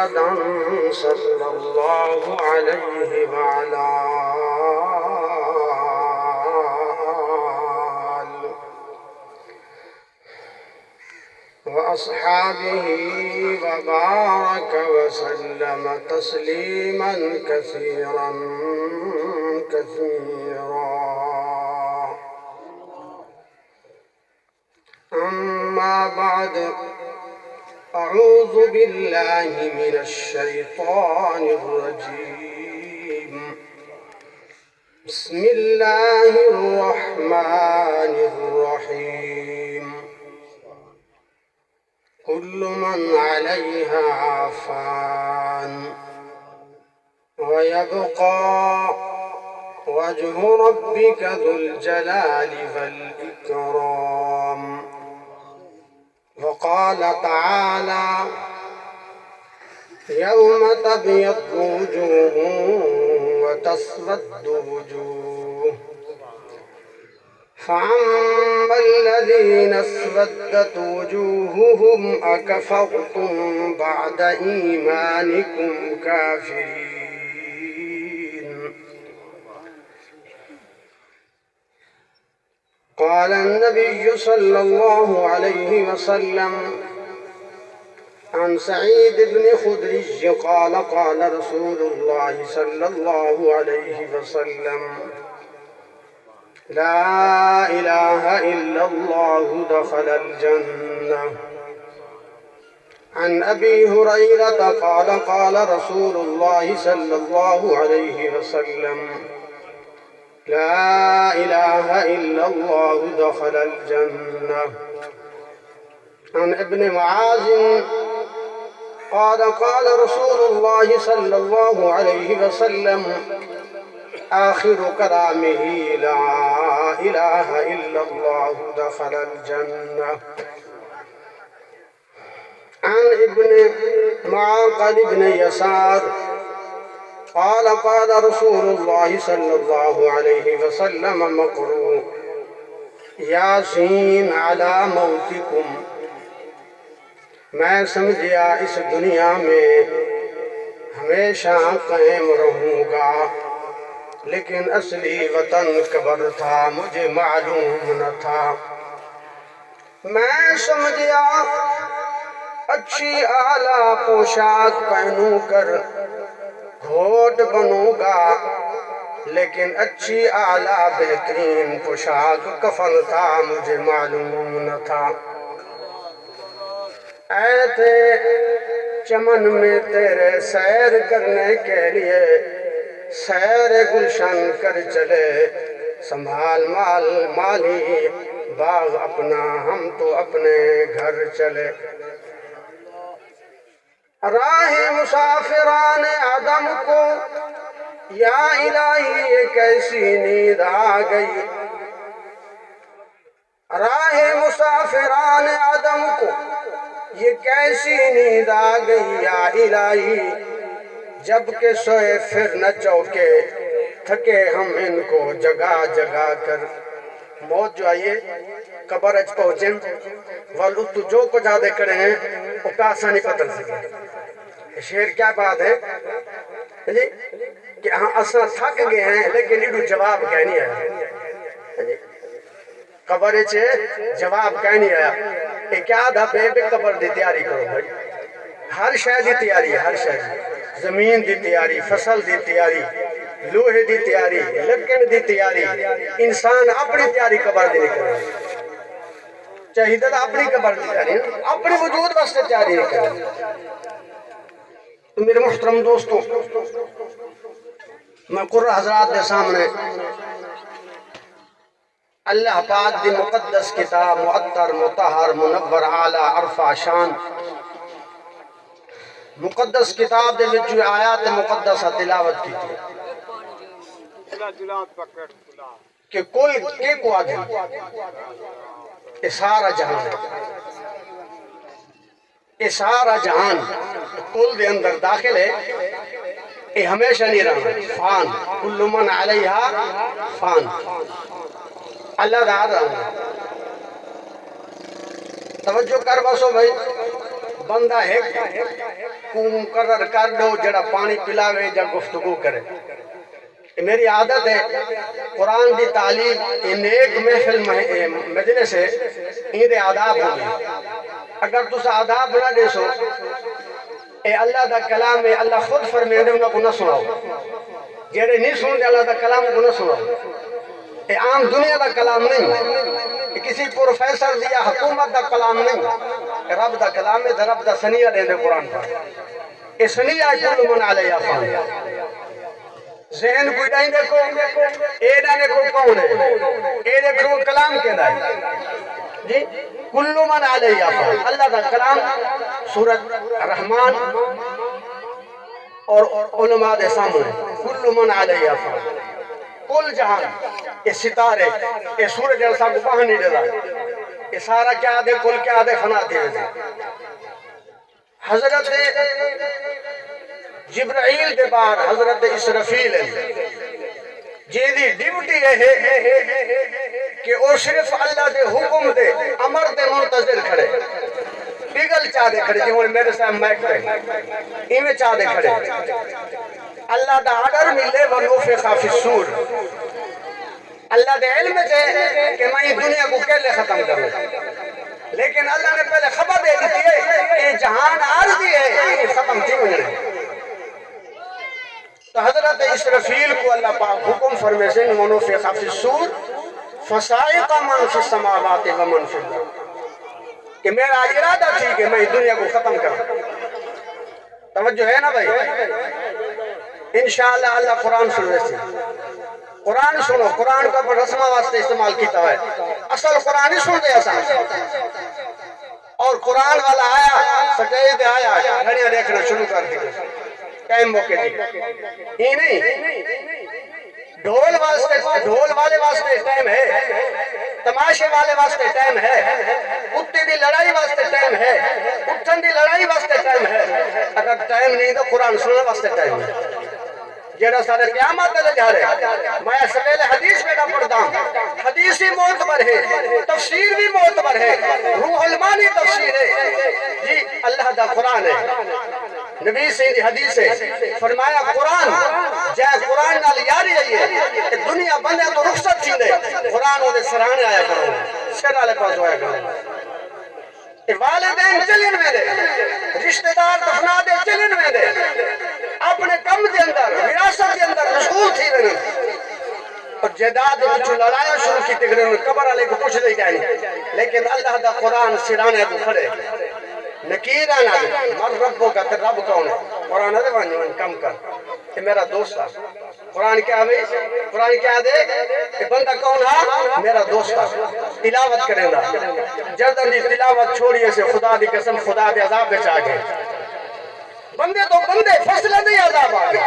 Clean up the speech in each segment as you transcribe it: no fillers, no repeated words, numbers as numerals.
محمدا صلى الله عليه وعلى آله وأصحابه وبارك وسلم تسليما كثيرا كثيرا. أما بعد، أعوذ بالله من الشيطان الرجيم. بسم الله الرحمن الرحيم. كل من عليها فان ويبقى وجه ربك ذو الجلال والإكرام. وقال تعالى: يوم تبيض وجوه وتسود وجوه، فأما الذين اسودت وجوههم أكفرتم بعد إيمانكم كافرين. قال النبي صلى الله عليه وسلم عن سعيد بن خدري قال: قال رسول الله صلى الله عليه وسلم: لا إله إلا الله دخل الجنة. عن أبي هريرة قال: قال رسول الله صلى الله عليه وسلم: لا إله إلا الله دخل الجنة. عن ابن معاذ قال: قال رسول الله صلى الله عليه وسلم: آخر كلامه لا إله إلا الله دخل الجنة. عن ابن معقل بن يسار قال: قال رسول الله صلى الله عليه وسلم: مقروء یاسین علی موتکم. میں سمجھیا اس دنیا میں ہمیشہ قائم رہوں گا، لیکن اصلی وطن قبر تھا، مجھے معلوم نہ تھا. میں سمجھیا اچھی اعلیٰ پوشاک پہنوں کر گھوٹ بنوں گا، لیکن اچھی اعلیٰ بہترین پوشاک کفن تھا، مجھے معلوم نہ تھا. اے تھے چمن میں تیرے سیر کرنے کے لیے، سیر گلشن کر چلے، سنبھال مالی باغ اپنا، ہم تو اپنے گھر چلے. راہ مسافران عدم کو یا الہی یہ کیسی نیند آ گئی. راہ مسافران عدم کو یہ کیسی نیند آ گئی یا الہی، جب کہ سوئے پھر نہ چوکے، تھکے ہم ان کو جگا جگا کر. موت جو آئیے قبر اچ پہنچیں والاتو جو کچھ آدھے کڑے ہیں وہ پیاسا نہیں پتل سکے. شیر کیا بات ہے کہ ہاں اساں تھک گئے ہیں، لیکن ایڈو جواب کہیں نہیں آیا. قبر چھے جواب کہیں نہیں آیا. ایک یاد ہے بے قبر دی تیاری کرو بھائی. ہر شے دی تیاری ہے، ہر شے دی، زمین دی تیاری، فصل دی تیاری، لوہے دی تیاری، لکڑ دی تیاری. انسان اپنی تیاری قبر دی نہیں کرو. چاہیے تو اپنی قبر دی تیاری، اپنی وجود واسطے تیاری نہیں کرو. تو میرے محترم دوستوں، میں قرآن حضرات کے سامنے اللہ پاک دی مقدس کتاب معطر مطہر منور اعلی عرفہ شان مقدس کتاب دے وچ جو آیات مقدسہ تلاوت کی تھی کہ کل کے کو آدھے یہ سارا جہان ہے. یہ سارا جہان کل دے اندر داخل ہے، یہ ہمیشہ نہیں رہا. فان کل من علیہا فان، اللہ دا رہا. توجہ کر بسو بھائی، بندہ ہے کو مقرر کر دو جڑا پانی پلاوے یا گفتگو کرے. میری عادت ہے قرآن دی تعلیم ان ایک محفل مجلس ہے ان دے آداب ہو گئے. اگر تُسا آداب نہ دے سو اے اللہ دا کلام ہے اللہ خود فرمائے دے انہوں کو نہ سناؤ. جیڑے نہیں سن دے اللہ دا کلام کو نہ سناؤ. اے عام دنیا دا کلام نہیں, کسی پروفیسر یا حکومت دا کلام نہیں, رب دا کلام ہے. رب دا سنیہ دے دے قرآن پر. اے سنیہ کل من علیہ فان. ذہن کوئی نہیں دیکھو اے نہ دیکھو کون ہے, اے دیکھو کلام کے دائیں جی. کل من علیہ فان اللہ دا کلام سورۃ رحمان اور علماء دے سامنے. کل من علیہ فان کل جہان یہ ستارے یہ سورج جیسا کو باہر نہیں ڈلا یہ سارا کیا دے کل کیا دے فنا دے. حضرت جبرائیل دے بار حضرت اسرافیل جیدی ڈیوٹی ہے کہ وہ صرف اللہ دے حکم دے امر دے منتظر کھڑے. پگل چاہ دے کھڑے جی میرے ساتھ میک پہ ایمیں چاہ دے کھڑے. اللہ دا آرڈر ملے ونفخ فی الصور. اللہ دے علم ہے کہ میں دنیا کو کیلے ختم کروں, لیکن اللہ نے پہلے خبر دے دی ہے کہ جہان عارضی ہے یہ ختم کیوں نہیں. تو حضرت اسرافیل کو اللہ پاک حکم فرمے سے ونفخ فی الصور فصائق من فی السماوات ومن فی الارض کہ میرا ارادہ تھی کہ میں دنیا کو ختم کروں. توجہ ہے نا بھائی. انشاءاللہ اللہ قرآن سننے سے قرآن سنو. قرآن کا پر رسمہ واسطے استعمال کیتا ہے. اصل قرآن ہی سن دے ایسا. اور قرآن والا آیا سٹائی دے آیا گھڑیاں دیکھنا شروع کر دی ٹائم موقع دی. یہ نہیں ڈھول والے واسطے ٹائم ہے, تماشے والے واسطے ٹائم ہے, کتے دی لڑائی واسطے ٹائم ہے, اٹھن دی لڑائی واسطے ٹائم ہے. اگر ٹائم نہیں تو قرآن سننے واسطے ٹائم ہے. جیڑا سارے قیامت دے جا رہے میں سویل حدیث میں نہ پڑھتا ہوں. حدیث ہی معتبر ہے, تفسیر بھی معتبر ہے, روح المانی تفسیر ہے جی. اللہ دا قرآن ہے, نبی سے حدیث ہے. فرمایا قرآن جائے قرآن نال یاری آئیے کہ دنیا بندے تو رخصت تھی دے قرآن وہ دے سرانے آیا کرو, سر آلے پاس ہویا کرو. والدین چلن میں دے, رشتہ دار دفنا دے چلن میں دے, اپنے کم دے اندر وراثت دے اندر مشغول تھی رہے. اور جداد کچھ لڑایا شروع کی تک رہے قبر والے کو کچھ نہیں کہنی. لیکن اللہ دا قرآن سرانے کو کھڑے نکیر آنا دے مر ربوں کا تر رب کون ہے. قرآن دے وانجوان کم کر کہ میرا دوست ہے. قرآن کیا ہے؟ قرآن کیا دے کہ بندہ کون ہے؟ میرا دوست ہے. تلاوت کریں دا جردن دی تلاوت چھوڑیے سے خدا دی قسم خدا دے عذاب بچا گئے. بندے تو بندے فصلہ نہیں عذاب آگئے.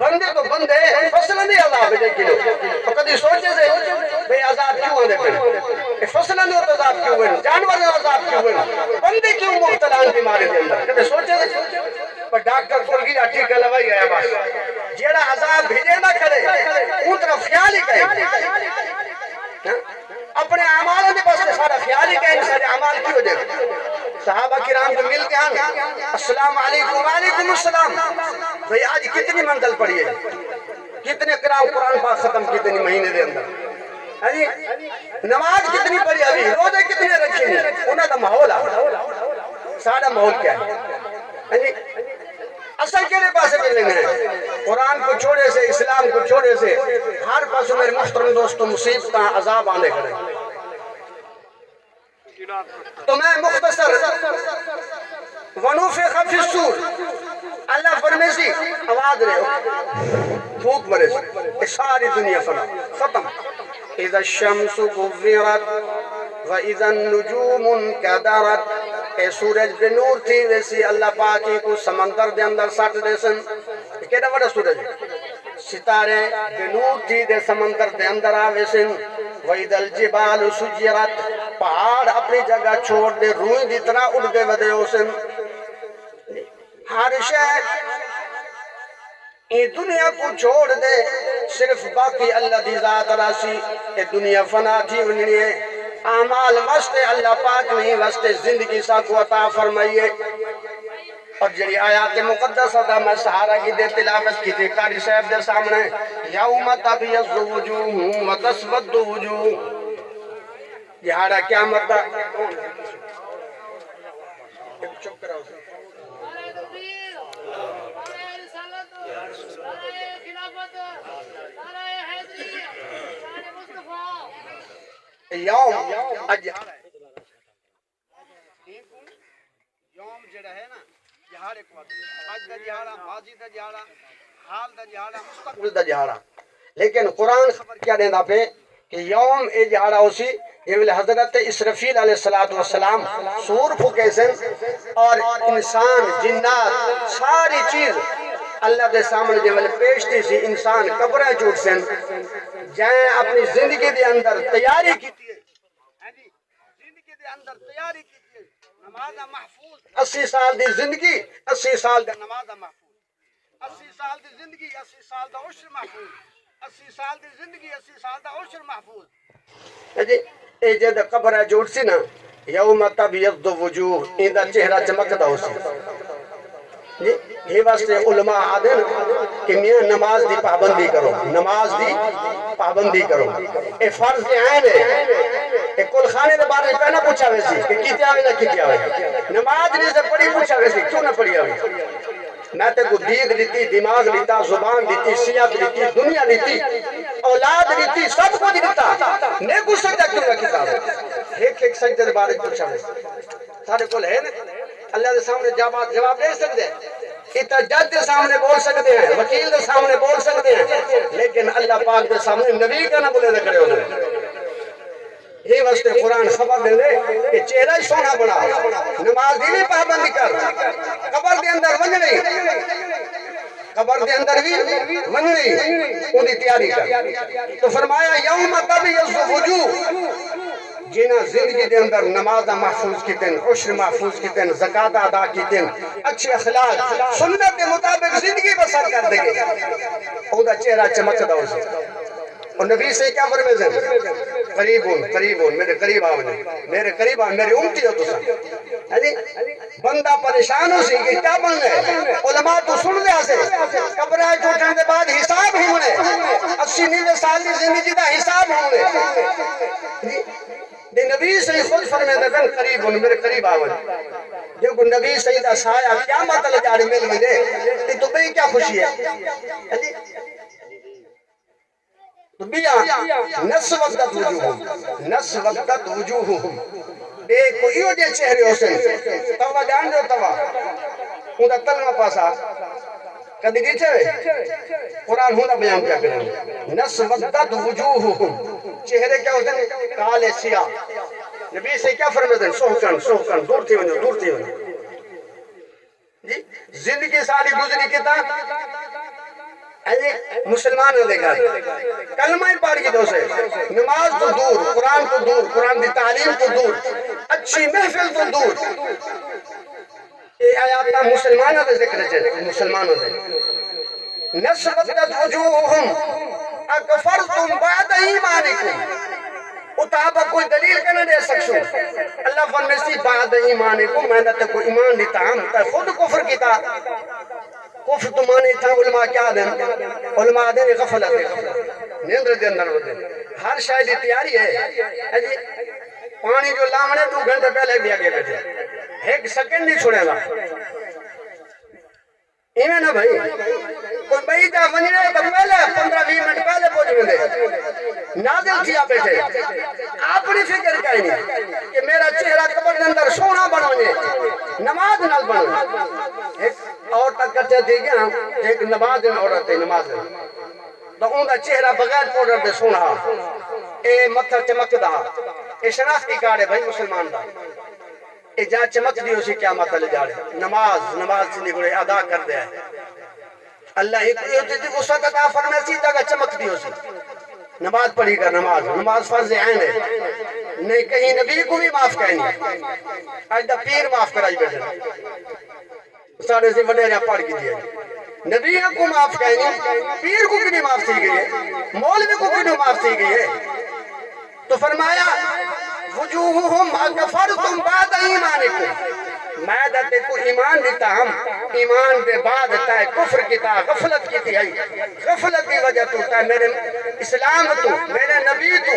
بندے تو بندے فصلہ نہیں عذاب بچا. تو کدھی سوچے سے بھئی عذاب کیوں آنے پڑے, فصلہ نہیں ہوتا عذاب کیوں ہوئے, جانور نے عذاب کیوں ہوئے, بندے کیوں مبتلان بیماری دے اندر. کدھی سوچے سے پر ڈاکٹر کھول گیا ٹھیک لوائی گیا بس. جیڑا عذاب بھیجے نہ کرے ان طرف خیال ہی کہیں. اپنے اعمال دے بس سارا خیال ہی کہیں سارے اعمال کیوں دے. صحابہ کرام کو مل کے السلام علیکم وعلیکم السلام. بھئی آج کتنی منزل پڑی ہے, کتنے قرآن پاک ختم کتنی مہینے دے اندر, نماز کتنی پڑھی ابھی, روزے کتنے رکھے ہیں, انہاں دا ماحول ہے. سارا ماحول کیا ہے؟ اصل کے لئے پاسے ملنے ہیں. قرآن کو چھوڑے سے, اسلام کو چھوڑے سے ہر پاسوں میرے محترم دوستوں مصیبتاں عذاب آنے کریں. تو میں مختصر ونفخ فی الصور اللہ فرمیسی آواز رہے ہو پھوک مرے سے ساری دنیا فنا ختم. اذا الشمس كورت واذا النجوم انكدرت. اے سورج بے نور تھی ویسی اللہ پاکی کو سمندر دے اندر سٹ دے سن. کیڑا بڑا سورج ستارے بے نور تھی دے سمندر دے اندر آوے سن. وَإِذَا الْجِبَالُ سُجِّرَتْ پہاڑ اپنی جگہ چھوڑ دے روئیں دی طرح اڑ دے ودے ہو سن. ہر شے یہ دنیا کو چھوڑ دے صرف باقی اللہ دی ذات راسی. یہ دنیا فنا تھی ونی ہے. اعمال واسطے اللہ پاک نہیں واسطے زندگی سا کو عطا فرمائیے۔ اور جڑی آیات مقدسہ دا میں سہارا کی دے تلاوت کی تھی قاری صاحب دے سامنے، یوم تبیض وجوہ وتسود وجوہ، دہاڑا قیامت دا چپ کراؤ یوم یوم جڑا ہے نا دہاڑے کو آج دا دہاڑا، ماضی دا دہاڑا، حال دا دہاڑا، مستقبل دا دہاڑا، لیکن قرآن خبر کیا دینا پہ کہ یوم اے دہاڑا اسی یہ حضرت اسرفیل علیہ السلام سور پھوکے سن اور انسان جنات ساری چیز اللہ دے سامنے جو پیش تھی سی، انسان قبریں چوٹ سن جائیں اپنی زندگی دے اندر تیاری کی تھی، زندگی دے اندر تیاری کی تھی، نماز محفوظ 80 سال دی زندگی 80 سال دا نماز محفوظ، 80 سال دی زندگی 80 سال دا عشر محفوظ، 80 سال دی زندگی 80 سال دا عشر محفوظ۔ اے جد قبر جوڑ سی نا یوم تبیض وجوہ ایندہ چہرہ چمکدا ہو سی، یہ واسطے علماء آدھے کہ میاں نماز دی پابندی کرو، نماز دی پابندی کرو، اے فرض عین ہے، اے کل خانے دے بارے پہنا پوچھا ویسی کہ کیتے آوے نہ کیتے آوے، نماز نہیں سے پڑھی پوچھا ویسی کیوں نہ پڑھی آوے، میں تے کو دید لیتی، دماغ لیتا، زبان لیتی، صحت لیتی، دنیا لیتی، اولاد لیتی، سب کو دیتا، نیکو سجدہ کیوں نہ کیتا ہے، ایک سجدہ دے بارے پوچھا ویسی سارے کل ہے نا، اللہ دے سامنے جواب دے سکتے ہیں، اتنا جج دے سامنے بول سکتے ہیں، وکیل دے سامنے بول سکتے ہیں، لیکن اللہ پاک دے سامنے نبی کا نہ بولے دے کرے ہونے۔ یہ واسطے قرآن خبر دے دے کہ چہرہ سونا بنا، نماز دی بھی پابندی کر، قبر دے اندر ونجنی، قبر دے اندر بھی ونجنی، ان دی تیاری کر۔ تو فرمایا یوم تبیض وجوہ، جنہ زندگی دے اندر نماز محفوظ کی تن، عشر محفوظ کی تن، زکاة ادا کی تن، اچھے اخلاق سنت کے مطابق زندگی بسر کر دے گے، اوہ چہرہ چمکدا ہو سکتا۔ اور نبی سے کیا فرمیزن قریبون میرے قریب آونے، میرے قریب آونے، میرے امتی ہو تو سا بندہ پریشان ہو سی کہ کیا بننے، علماء تو سن دے آسے قبرہ چوٹھن دے بعد حساب ہونے، 80-90 سال دی زندگی دا حساب ہونے، دے نبی صحیح خود فرمیزن قریبون میرے قریب آونے، دیکھو نبی صحیح دا سایہ کیا مطلع جاڑی مل میں دے، تو بھئی کیا خوشی ہے، نسودت وجوہہم بے کوئی ہو جے چہرے ہو سن توا جان جو توا اندھا تلمہ پاسا کدی گئی چھوئے قرآن ہونا بیان کیا کریں نسودت وجوہہم چہرے کیا ہو سن کالے سیاہ نبی سے کیا فرمیدن سوکن دور تھی ونجو زندگی ساری گزری کتا مسلمان نے دیکھا کلمہ پاڑ کی دو سے نماز تو دور، قرآن تو دور، قرآن دی تعلیم تو دور، اچھی محفل تو دور، یہ آیات مسلمانوں دے ذکر ہے، مسلمانوں دے نسودت وجوہہم اکفرتم بعد ایمانکم اتابہ کوئی دلیل کرنے دے سکسو اللہ فرمیسی بعد ایمانکم میں نے کوئی ایمان دیتا ہم خود کفر کیتا کفر تو مانے تھا علماء کیا دیں علماء دیں غفلت نیندر دے اندر ہوتے ہر شاید تیاری ہے پانی جو لامنے 2 گھنٹے پہلے بھی آگے بیٹھے 1 سیکنڈ نہیں چھوڑے گا ایمیں نا بھائی کوئی بھائی جا ونجنے تو پہلے 15-20 منٹ پہلے پہنچ گئے نازل تھیا بیٹھے اپنی فکر کہیں نہیں کہ میرا چہرہ قبر کے اندر سونا بنونے نماز نال بنونے ایک اور تک کرتے دے گیا ایک نماز عورت ہے نماز تو ان کا چہرہ بغیر پوڈر دے سونا اے متھر چمکدا اے شناختی کارڈ ہے بھائی مسلمان دا اے جہاں چمک دی اسی کیا مطلع جاڑے نماز سے نگڑے ادا کر دے اللہ ایک اس وقت عطا فرمائے جگہ چمک دی اسی نماز پڑھی کر نماز فرض عین ہے نہیں کہیں نبی کو بھی معاف کہنی آج دا پیر معاف کرائی بیٹھے سارے سے وڈیرہ پڑھ کی دیا نبی کو معاف کہنی پیر کو بھی معاف تھی گئی ہے مولوی کو بھی معاف تھی گئی ہے تو فرمایا وجوہہم اکفرتم بعد ایمانکم میں دتے کو ایمان دیتا ہم ایمان دے بعد تائے کفر کی تا غفلت کی تھی غفلت کی وجہ تو تا میرے اسلام تو میرے نبی تو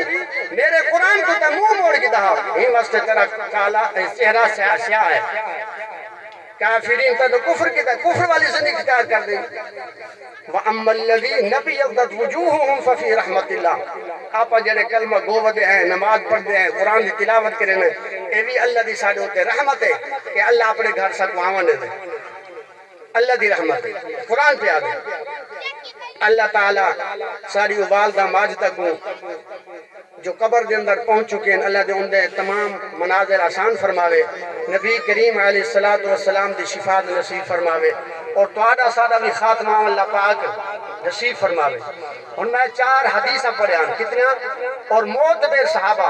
میرے قرآن تو تا منہ موڑ کی تھا ہی واسطے تیرا کالا چہرہ سیاہ ہے کافرین تا تو کفر کی تا کفر والی زندگی اختیار کر دیں وَأَمَّا الَّذِينَ ابْيَضَّتْ وُجُوهُهُمْ فَفِي رَحْمَةِ اللَّهِ آپ جڑے کلمہ گوودے ہیں نماز پڑھتے ہیں قرآن کی تلاوت کریں اے بھی اللہ دی ساڑھے ہوتے رحمت ہے کہ اللہ اپنے گھر ساتھ معاونے دے اللہ دی رحمت ہے قرآن پہ آگے اللہ تعالیٰ ساری والدہ ماجدہ کو جو قبر دے اندر پہنچ چکے ہیں اللہ دے ان دے تمام مناظر آسان فرماوے نبی کریم علیہ السلام دی شفاعت نصیب فرماوے اور توڑا سادہ بھی خاتمہ اللہ پاک نصیب فرماوے ان میں 4 حدیثہ پڑھے ہیں کتنا اور معتبر صحابہ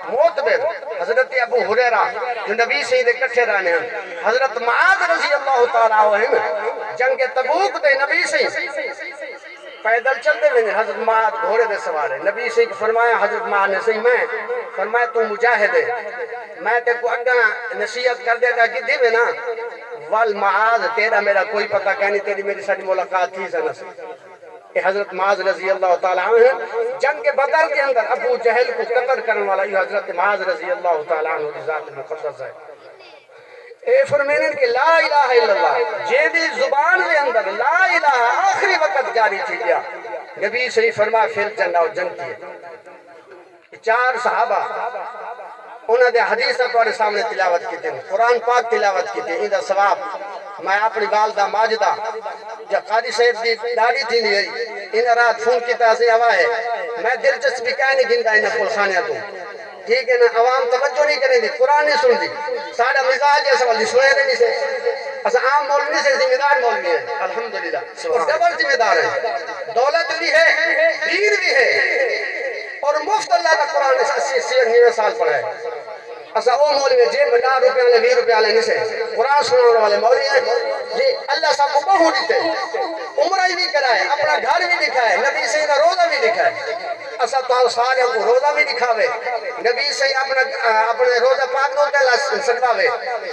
معتبر حضرت ابو ہریرہ جو نبی سے دے کٹھے رہنے ہیں حضرت معاذ رضی اللہ تعالیٰ عنہ جنگ تبوک دے نبی سے پیدل چلتے ہوئے حضرت معاذ گھوڑے دے سوار ہے نبی سے فرمایا حضرت معاذ نے صحیح میں فرمایا تو مجاہد ہے میں تے کو اگا نصیحت کر دے گا کہ دی میں نا والمعاذ تیرا میرا کوئی پتہ کہنی تیری میری ساری ملاقات تھی سنس کہ حضرت معاذ رضی اللہ تعالیٰ عنہ جنگ بدر کے اندر ابو جہل کو قتل کرنے والا یہ حضرت معاذ رضی اللہ تعالیٰ عنہ کی ذات مقدس ہے اے فرمینن کہ لا الہ الا اللہ جیدی زبان دے اندر لا الہ آخری وقت جاری تھی گیا نبی صحیح فرما پھر جنہ و جنتی ہے 4 صحابہ انہوں نے حدیثہ تمہارے سامنے تلاوت کی تھی قرآن پاک تلاوت کی تھی اندہ ثواب میں اپنی والدہ ماجدہ جب قاضی صاحب دی داڑھی تھی نہیں انہوں رات فون کی تاثیر ہوا ہے میں دلچسپی کہہ نہیں گنگا انہوں کل خانیہ تو ٹھیک ہے نا عوام توجہ نہیں کریں دی قرآن نہیں سن دی ساڑھا مزاج ہے سوال سنے رہے نہیں سے اسا عام مولوی سے ذمہ دار مولوی ہے الحمدللہ اور ڈبل ذمہ دار ہے دولت بھی ہے دین بھی ہے اور مفت اللہ کا قرآن 80-90 سال پڑھا ہے اسا او مولوی جیب میں 10 روپے والے 20 روپے والے نہیں سے قرآن سنانے والے مولوی ہیں جی اللہ صاحب کو بہو دیتے عمرہ بھی کرائے اپنا گھر بھی دکھائے نبی سے روزہ بھی دکھائے اسا تو سارے کو روزہ بھی دکھاوے نبی سے اپنے روزہ پاک دوتے اللہ سکھاوے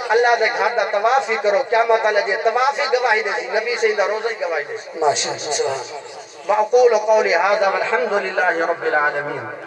اللہ دے گھر دا طواف ہی کرو قیامت لگے طواف ہی گواہی دے سی نبی سے روزہ ہی گواہی دے سی ماشاءاللہ وَأَقُولُ قَوْلِي هَذَا وَالْحَمْدُ لِلَّهِ رَبِّ الْعَالَمِينَ